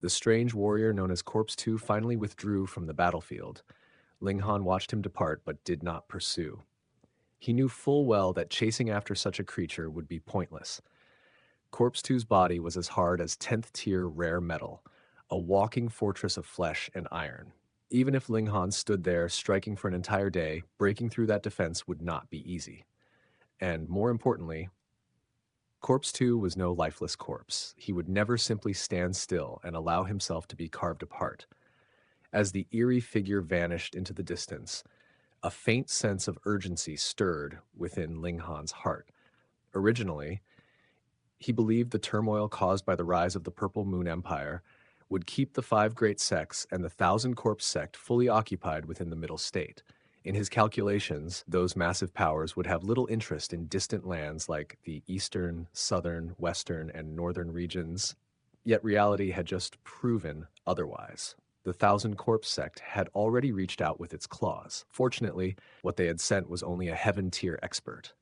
The strange warrior known as Corpse 2 finally withdrew from the battlefield. Ling Han watched him depart but did not pursue. He knew full well that chasing after such a creature would be pointless. Corpse Two's body was as hard as 10th tier rare metal, a walking fortress of flesh and iron. Even if Ling Han stood there striking for an entire day, breaking through that defense would not be easy. And more importantly, Corpse 2 was no lifeless corpse. He would never simply stand still and allow himself to be carved apart. As the eerie figure vanished into the distance, a faint sense of urgency stirred within Ling Han's heart. Originally, he believed the turmoil caused by the rise of the Purple Moon Empire would keep the five great sects and the Thousand Corpse sect fully occupied within the Middle State. In his calculations, those massive powers would have little interest in distant lands like the eastern, southern, western, and northern regions, yet reality had just proven otherwise. The Thousand Corpse sect had already reached out with its claws. Fortunately, what they had sent was only a heaven-tier expert.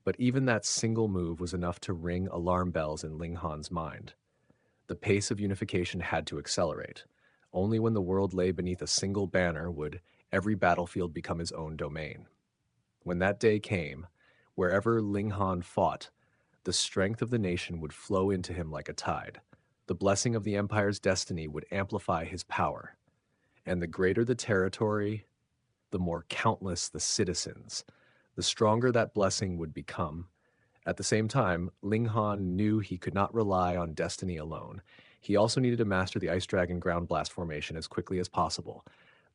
But even that single move was enough to ring alarm bells in Ling Han's mind. The pace of unification had to accelerate. Only when the world lay beneath a single banner would every battlefield become his own domain. When that day came, wherever Ling Han fought, the strength of the nation would flow into him like a tide. The blessing of the Empire's destiny would amplify his power. And the greater the territory, the more countless the citizens, the stronger that blessing would become. At the same time, Ling Han knew he could not rely on destiny alone. He also needed to master the Ice Dragon Ground Blast formation as quickly as possible.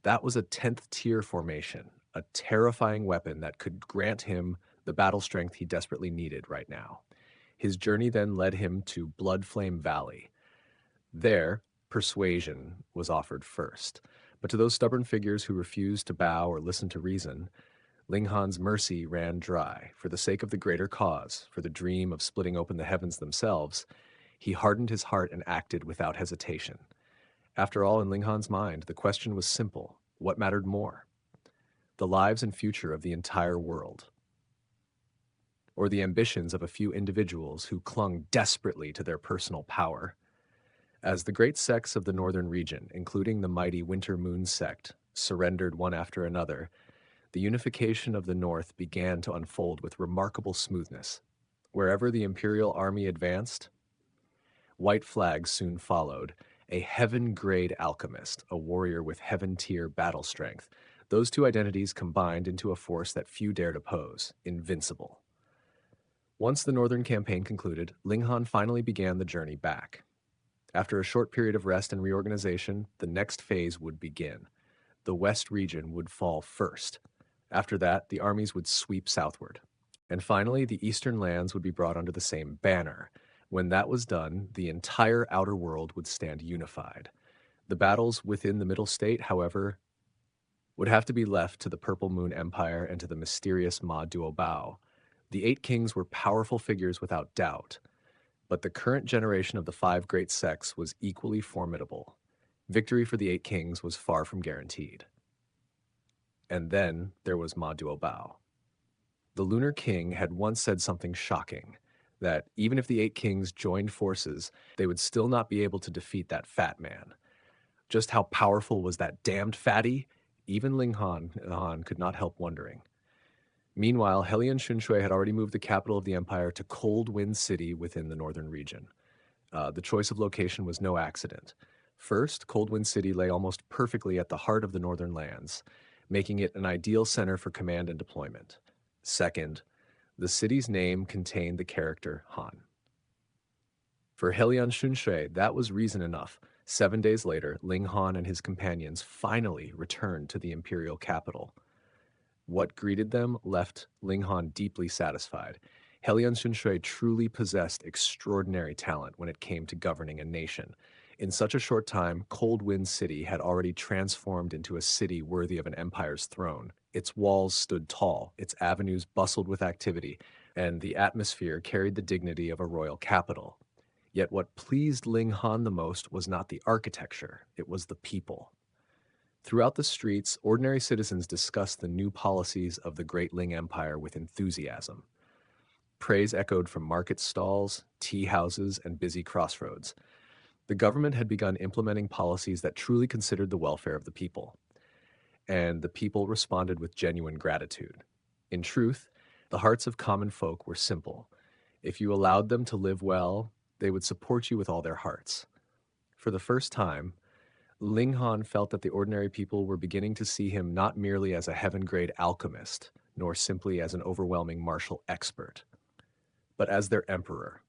That was a 10th tier formation, a terrifying weapon that could grant him the battle strength he desperately needed right now. His journey then led him to Bloodflame Valley. There, persuasion was offered first. But to those stubborn figures who refused to bow or listen to reason, Ling Han's mercy ran dry. For the sake of the greater cause, for the dream of splitting open the heavens themselves, he hardened his heart and acted without hesitation. After all, in Ling Han's mind, the question was simple. What mattered more? The lives and future of the entire world, or the ambitions of a few individuals who clung desperately to their personal power? As the great sects of the northern region, including the mighty Winter Moon sect, surrendered one after another, the unification of the North began to unfold with remarkable smoothness. Wherever the Imperial army advanced, white flags soon followed. A heaven-grade alchemist, a warrior with heaven-tier battle strength. Those two identities combined into a force that few dared oppose, invincible. Once the Northern campaign concluded, Ling Han finally began the journey back. After a short period of rest and reorganization, the next phase would begin. The West region would fall first. After that, the armies would sweep southward. And finally, the eastern lands would be brought under the same banner. When that was done, the entire outer world would stand unified. The battles within the Middle State, however, would have to be left to the Purple Moon Empire and to the mysterious Ma Duobao. The Eight Kings were powerful figures without doubt, but the current generation of the five great sects was equally formidable. Victory for the Eight Kings was far from guaranteed. And then there was Ma Duobao. The Lunar King had once said something shocking, that even if the Eight Kings joined forces, they would still not be able to defeat that fat man. Just how powerful was that damned fatty? Even Ling Han could not help wondering. Meanwhile, Helion Shunshui had already moved the capital of the empire to Cold Wind City within the northern region. The choice of location was no accident. First, Cold Wind City lay almost perfectly at the heart of the northern lands, making it an ideal center for command and deployment. Second, the city's name contained the character Han. For Helion Shunshui, that was reason enough. 7 days later, Ling Han and his companions finally returned to the imperial capital. What greeted them left Ling Han deeply satisfied. Helion Shunshui truly possessed extraordinary talent when it came to governing a nation. In such a short time, Cold Wind City had already transformed into a city worthy of an empire's throne. Its walls stood tall, its avenues bustled with activity, and the atmosphere carried the dignity of a royal capital. Yet what pleased Ling Han the most was not the architecture, it was the people. Throughout the streets, ordinary citizens discussed the new policies of the Great Ling Empire with enthusiasm. Praise echoed from market stalls, tea houses, and busy crossroads. The government had begun implementing policies that truly considered the welfare of the people, and the people responded with genuine gratitude. In truth, the hearts of common folk were simple. If you allowed them to live well, they would support you with all their hearts. For the first time, Ling Han felt that the ordinary people were beginning to see him not merely as a heaven-grade alchemist, nor simply as an overwhelming martial expert, but as their emperor.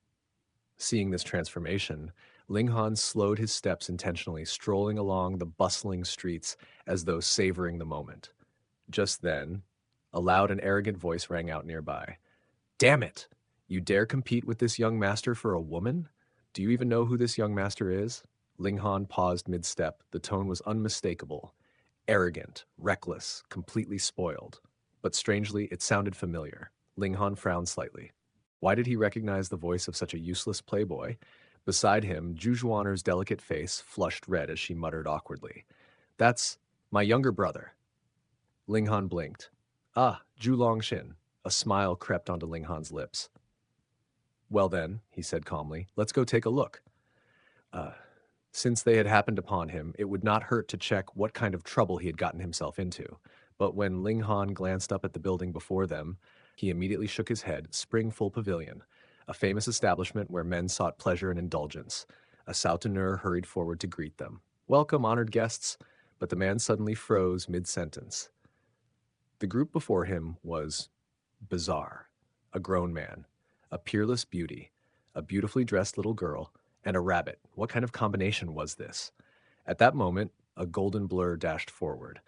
Seeing this transformation, Ling Han slowed his steps intentionally, strolling along the bustling streets as though savoring the moment. Just then, a loud and arrogant voice rang out nearby. "Damn it! You dare compete with this young master for a woman? Do you even know who this young master is?" Ling Han paused mid-step. The tone was unmistakable. Arrogant, reckless, completely spoiled. But strangely, it sounded familiar. Ling Han frowned slightly. Why did he recognize the voice of such a useless playboy? Beside him, Zhu Zhuaner's delicate face flushed red as she muttered awkwardly. "That's my younger brother." Ling Han blinked. "Ah, Zhu Longxin." A smile crept onto Ling Han's lips. "Well then," he said calmly, "let's go take a look." Since they had happened upon him, it would not hurt to check what kind of trouble he had gotten himself into. But when Ling Han glanced up at the building before them, he immediately shook his head. Spring Full Pavilion, a famous establishment where men sought pleasure and indulgence. A souteneur hurried forward to greet them. "Welcome, honored guests." But the man suddenly froze mid-sentence. The group before him was bizarre. A grown man, a peerless beauty, a beautifully dressed little girl, and a rabbit. What kind of combination was this? At that moment, a golden blur dashed forward.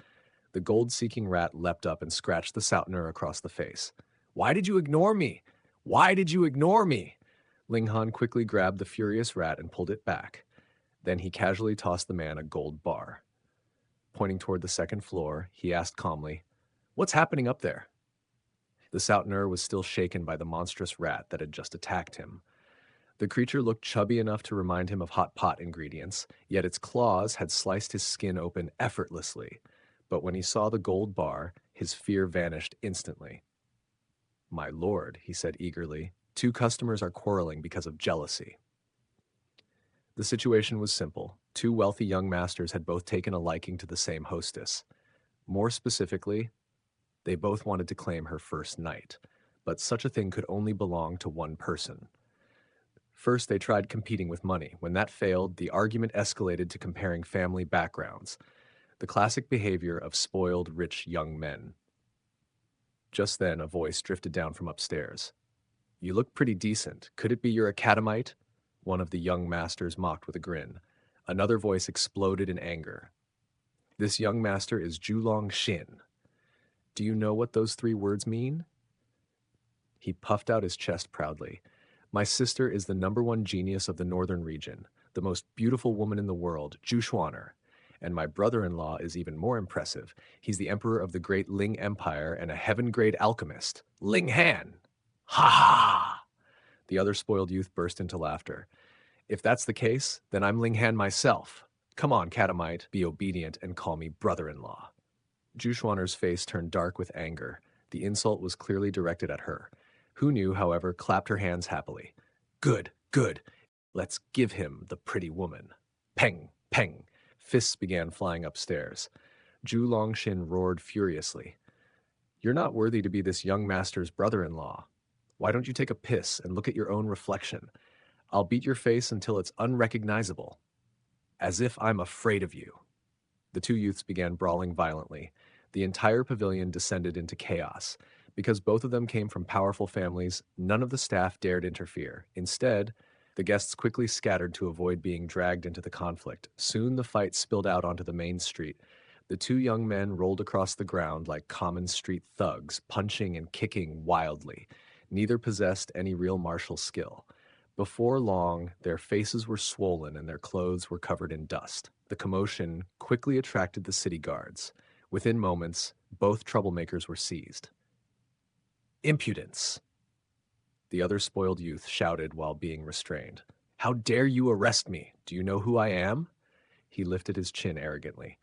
The gold-seeking rat leapt up and scratched the souteneur across the face. "Why did you ignore me? Why did you ignore me?" Ling Han quickly grabbed the furious rat and pulled it back. Then he casually tossed the man a gold bar. Pointing toward the second floor, he asked calmly, "What's happening up there?" The souteneur was still shaken by the monstrous rat that had just attacked him. The creature looked chubby enough to remind him of hot pot ingredients, yet its claws had sliced his skin open effortlessly. But when he saw the gold bar, his fear vanished instantly. "My lord," he said eagerly, "two customers are quarreling because of jealousy." The situation was simple. Two wealthy young masters had both taken a liking to the same hostess. More specifically, they both wanted to claim her first night, but such a thing could only belong to one person. First, they tried competing with money. When that failed, the argument escalated to comparing family backgrounds, the classic behavior of spoiled, rich young men. Just then, a voice drifted down from upstairs. "You look pretty decent. Could it be you're a catamite?" One of the young masters mocked with a grin. Another voice exploded in anger. "This young master is Zhu Longxin. Do you know what those three words mean?" He puffed out his chest proudly. "My sister is the #1 genius of the northern region, the most beautiful woman in the world, Zhu Zhuaner. And my brother-in-law is even more impressive. He's the emperor of the great Ling Empire and a heaven-grade alchemist, Ling Han." "Ha ha!" The other spoiled youth burst into laughter. "If that's the case, then I'm Ling Han myself. Come on, catamite, be obedient and call me brother-in-law." Zhu Zhuaner's face turned dark with anger. The insult was clearly directed at her. Hu Nu, however, clapped her hands happily. "Good, good. Let's give him the pretty woman." Peng, peng. Fists began flying upstairs. Zhu Longxin roared furiously. "You're not worthy to be this young master's brother-in-law. Why don't you take a piss and look at your own reflection? I'll beat your face until it's unrecognizable. As if I'm afraid of you." The two youths began brawling violently. The entire pavilion descended into chaos. Because both of them came from powerful families, none of the staff dared interfere. Instead, the guests quickly scattered to avoid being dragged into the conflict. Soon the fight spilled out onto the main street. The two young men rolled across the ground like common street thugs, punching and kicking wildly. Neither possessed any real martial skill. Before long, their faces were swollen and their clothes were covered in dust. The commotion quickly attracted the city guards. Within moments, both troublemakers were seized. "Impudence!" the other spoiled youth shouted while being restrained. "How dare you arrest me? Do you know who I am?" He lifted his chin arrogantly.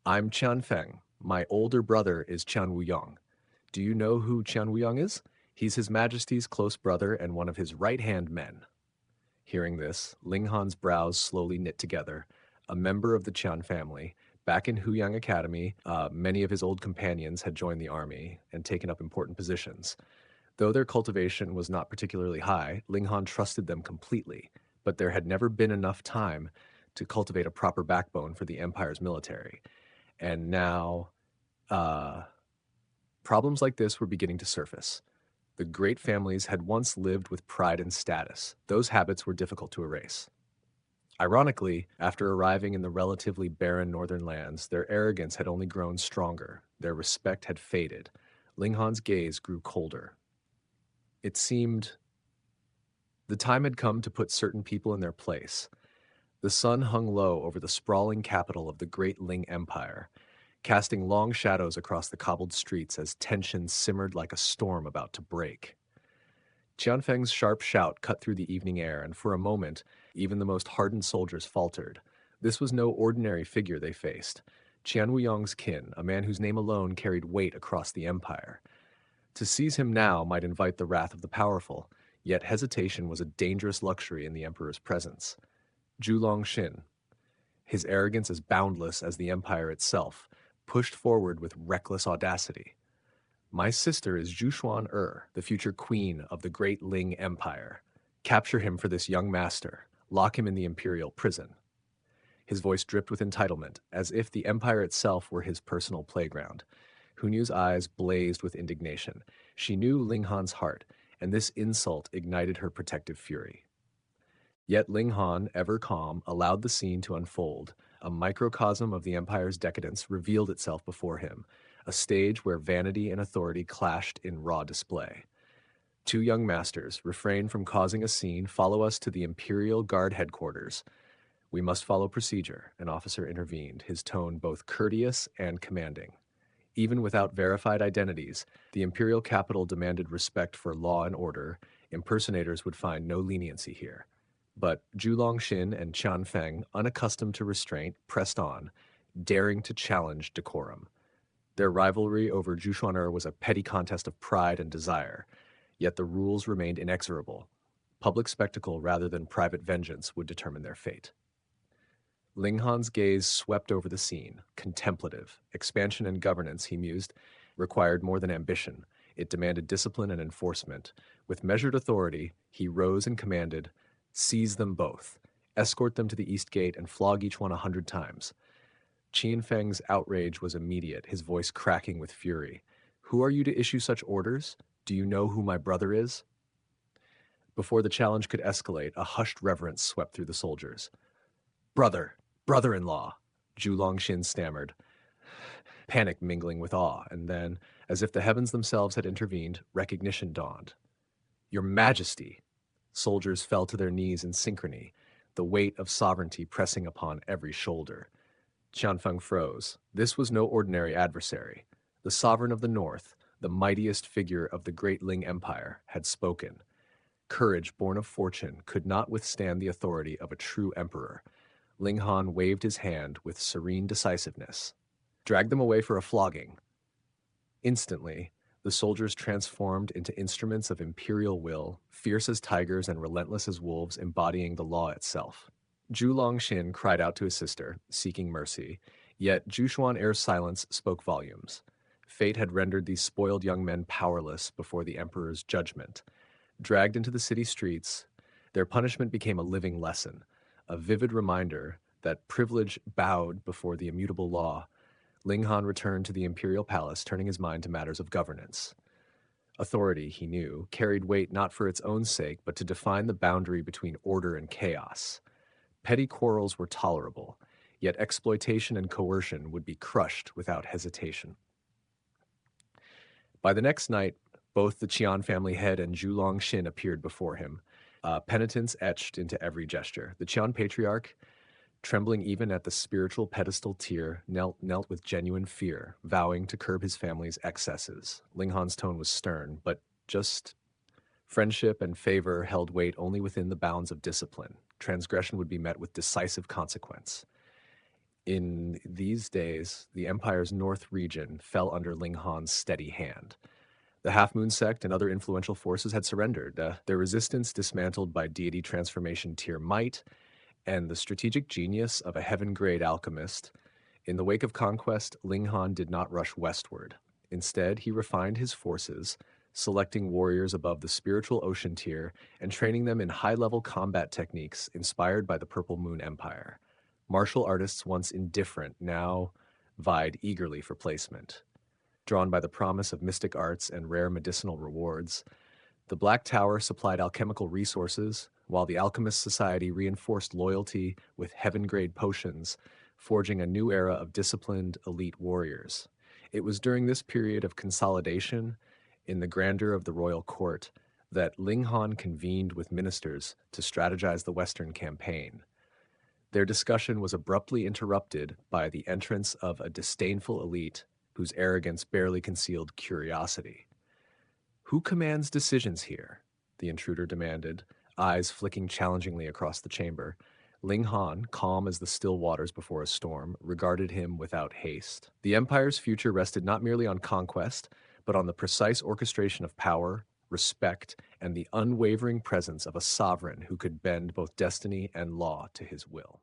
"I'm Qian Feng. My older brother is Qian Wuyong. Do you know who Qian Wuyong is? He's His Majesty's close brother and one of his right-hand men." Hearing this, Ling Han's brows slowly knit together. A member of the Qian family, back in Huyang Academy, many of his old companions had joined the army and taken up important positions. Though their cultivation was not particularly high, Ling Han trusted them completely, but there had never been enough time to cultivate a proper backbone for the empire's military. And now, uh, problems like this were beginning to surface. The great families had once lived with pride and status. Those habits were difficult to erase. Ironically, after arriving in the relatively barren northern lands, their arrogance had only grown stronger. Their respect had faded. Ling Han's gaze grew colder. It seemed the time had come to put certain people in their place. The sun hung low over the sprawling capital of the great Ling Empire, casting long shadows across the cobbled streets as tension simmered like a storm about to break. Qianfeng's sharp shout cut through the evening air, and for a moment, even the most hardened soldiers faltered. This was no ordinary figure they faced. Qian Wuyong's kin, a man whose name alone carried weight across the empire. To seize him now might invite the wrath of the powerful, yet hesitation was a dangerous luxury in the emperor's presence. Zhu Longxin, his arrogance as boundless as the empire itself, pushed forward with reckless audacity. My sister is Zhu the future queen of the great Ling Empire. Capture him for this young master. Lock him in the imperial prison. His voice dripped with entitlement, as if the empire itself were his personal playground. Hunyu's eyes blazed with indignation. She knew Ling Han's heart, and this insult ignited her protective fury. Yet Ling Han, ever calm, allowed the scene to unfold. A microcosm of the empire's decadence revealed itself before him, a stage where vanity and authority clashed in raw display. Two young masters, refrain from causing a scene, follow us to the Imperial Guard headquarters. We must follow procedure, an officer intervened, his tone both courteous and commanding. Even without verified identities, the imperial capital demanded respect for law and order. Impersonators would find no leniency here. But Zhu Longxin and Qian Feng, unaccustomed to restraint, pressed on, daring to challenge decorum. Their rivalry over Zhu Xuan'er was a petty contest of pride and desire, yet the rules remained inexorable. Public spectacle rather than private vengeance would determine their fate. Ling Han's gaze swept over the scene, contemplative. Expansion and governance, he mused, required more than ambition. It demanded discipline and enforcement. With measured authority, he rose and commanded, "Seize them both. Escort them to the east gate and flog each one 100 times." Qian Feng's outrage was immediate, his voice cracking with fury. "Who are you to issue such orders? Do you know who my brother is?" Before the challenge could escalate, a hushed reverence swept through the soldiers. Brother-in-law, Zhu Longxin stammered, panic mingling with awe, and then, as if the heavens themselves had intervened, recognition dawned. "Your Majesty!" Soldiers fell to their knees in synchrony, the weight of sovereignty pressing upon every shoulder. Qianfeng froze. This was no ordinary adversary. The sovereign of the north, the mightiest figure of the great Ling Empire, had spoken. Courage born of fortune could not withstand the authority of a true emperor. Ling Han waved his hand with serene decisiveness. "Drag them away for a flogging." Instantly, the soldiers transformed into instruments of imperial will, fierce as tigers and relentless as wolves, embodying the law itself. Zhu Longxin cried out to his sister, seeking mercy, yet Zhu Xuan'er's silence spoke volumes. Fate had rendered these spoiled young men powerless before the emperor's judgment. Dragged into the city streets, their punishment became a living lesson, a vivid reminder that privilege bowed before the immutable law. Ling Han returned to the imperial palace, turning his mind to matters of governance. Authority, he knew, carried weight not for its own sake, but to define the boundary between order and chaos. Petty quarrels were tolerable, yet exploitation and coercion would be crushed without hesitation. By the next night, both the Qian family head and Zhu Longxin appeared before him, penitence etched into every gesture. The Qian patriarch, trembling even at the spiritual pedestal tier, knelt with genuine fear, vowing to curb his family's excesses. Ling Han's tone was stern, but just friendship and favor held weight only within the bounds of discipline. Transgression would be met with decisive consequence. In these days, the empire's north region fell under Ling Han's steady hand. The Half Moon sect and other influential forces had surrendered, their resistance dismantled by deity transformation Tier Might and the strategic genius of a heaven-grade alchemist. In the wake of conquest, Ling Han did not rush westward. Instead, he refined his forces, selecting warriors above the spiritual ocean tier and training them in high-level combat techniques inspired by the Purple Moon Empire. Martial artists once indifferent now vied eagerly for placement. Drawn by the promise of mystic arts and rare medicinal rewards, the Black Tower supplied alchemical resources, while the Alchemist Society reinforced loyalty with heaven-grade potions, forging a new era of disciplined, elite warriors. It was during this period of consolidation, in the grandeur of the royal court, that Ling Han convened with ministers to strategize the Western campaign. Their discussion was abruptly interrupted by the entrance of a disdainful elite whose arrogance barely concealed curiosity. "Who commands decisions here?" the intruder demanded, eyes flicking challengingly across the chamber. Ling Han, calm as the still waters before a storm, regarded him without haste. The Empire's future rested not merely on conquest, but on the precise orchestration of power, respect, and the unwavering presence of a sovereign who could bend both destiny and law to his will.